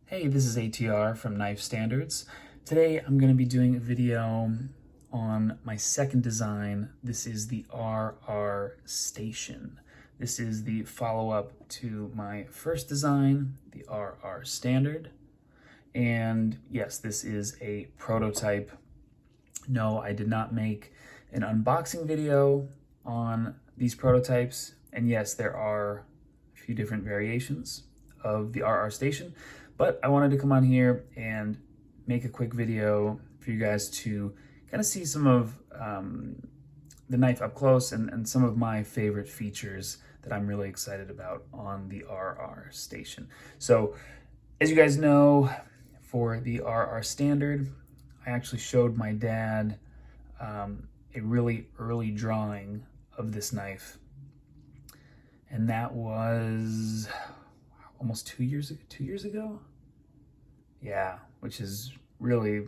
Hey, this is ATR from Knife Standards. Today I'm going to be doing a video on my second design. This is the RR Station. This is the follow-up to my first design, the RR Standard. And yes, this is a prototype. No, I did not make an unboxing video on these prototypes. And yes, there are a few different variations of the RR Station, but I wanted to come on here and make a quick video for you guys to kind of see some of the knife up close and some of my favorite features that I'm really excited about on the RR Station. So as you guys know, for the RR Standard, I actually showed my dad a really early drawing of this knife, and that was almost 2 years ago. 2 years ago, yeah, which is really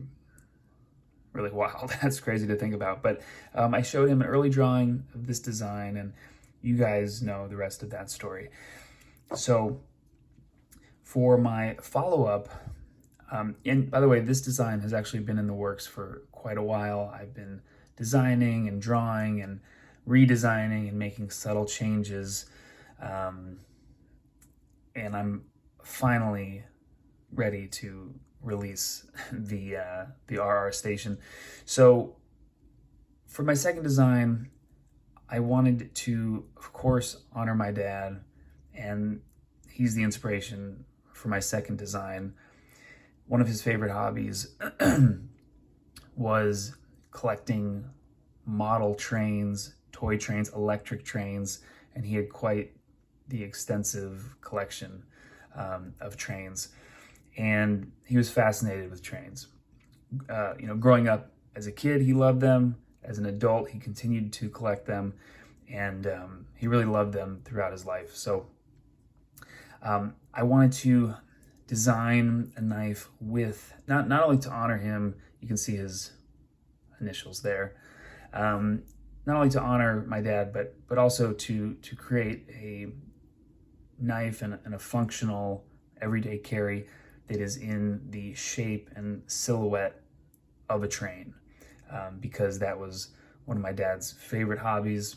wild. That's crazy to think about. But I showed him an early drawing of this design, and you guys know the rest of that story. So for my follow-up, and by the way, this design has actually been in the works for quite a while. I've been designing and drawing and redesigning and making subtle changes. And I'm finally ready to release the RR Station. So for my second design, I wanted to, of course, honor my dad, and he's the inspiration for my second design. One of his favorite hobbies was collecting model trains, toy trains, electric trains, and he had quite the extensive collection of trains. And he was fascinated with trains. Growing up as a kid, he loved them. As an adult, he continued to collect them, and he really loved them throughout his life. So I wanted to design a knife with, not only to honor him, you can see his initials there, not only to honor my dad, but also to create a knife and a functional everyday carry that is in the shape and silhouette of a train, because that was one of my dad's favorite hobbies,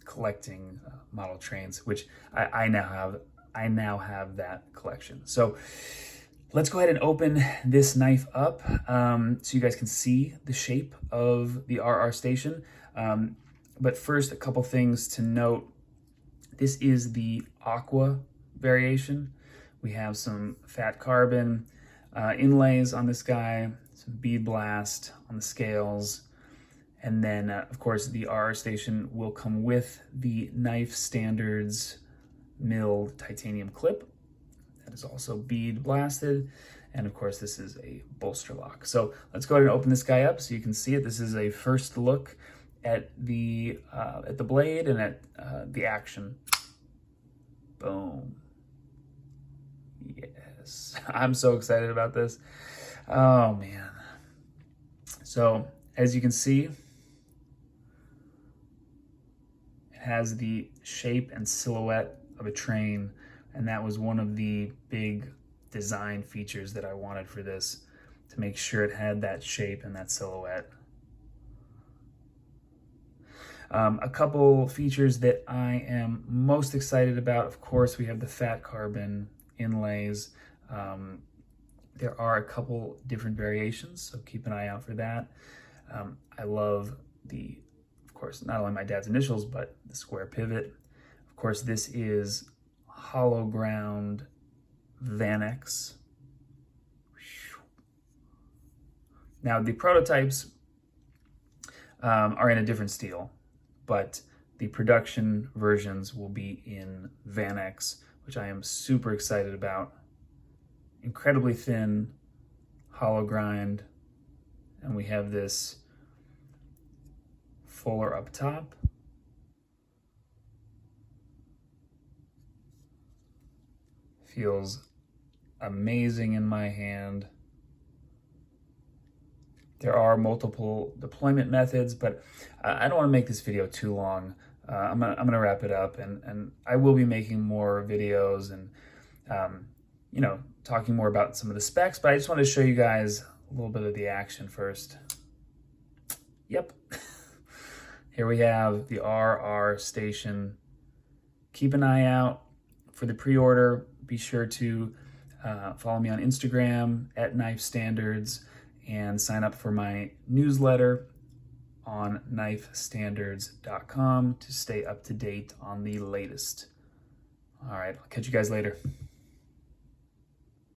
collecting model trains, which I now have that collection. So let's go ahead and open this knife up so you guys can see the shape of the RR Station. But first, a couple things to note. This is the Aqua variation. We have some fat carbon inlays on this guy, some bead blast on the scales, and then of course the RR Station will come with the Knife Standards milled titanium clip that is also bead blasted, and of course this is a bolster lock. So let's go ahead and open this guy up so you can see it. This is a first look at the blade and at the action. Boom. Yes, I'm so excited about this. Oh man. So as you can see, it has the shape and silhouette of a train, and that was one of the big design features that I wanted for this, to make sure it had that shape and that silhouette. A couple features that I am most excited about, of course, we have the fat carbon inlays. There are a couple different variations, so keep an eye out for that. I love of course, not only my dad's initials, but the square pivot. Of course, this is hollow ground Vanex. Now, the prototypes are in a different steel, but the production versions will be in Vanex, which I am super excited about. Incredibly thin, hollow grind, and we have this fuller up top. Feels amazing in my hand. There are multiple deployment methods, but I don't want to make this video too long. I'm gonna wrap it up, and I will be making more videos and talking more about some of the specs, but I just wanted to show you guys a little bit of the action first. Yep. Here we have the RR Station. Keep an eye out for the pre-order. Be sure to follow me on Instagram at Knife Standards and sign up for my newsletter on knifestandards.com to stay up to date on the latest. All right, I'll catch you guys later.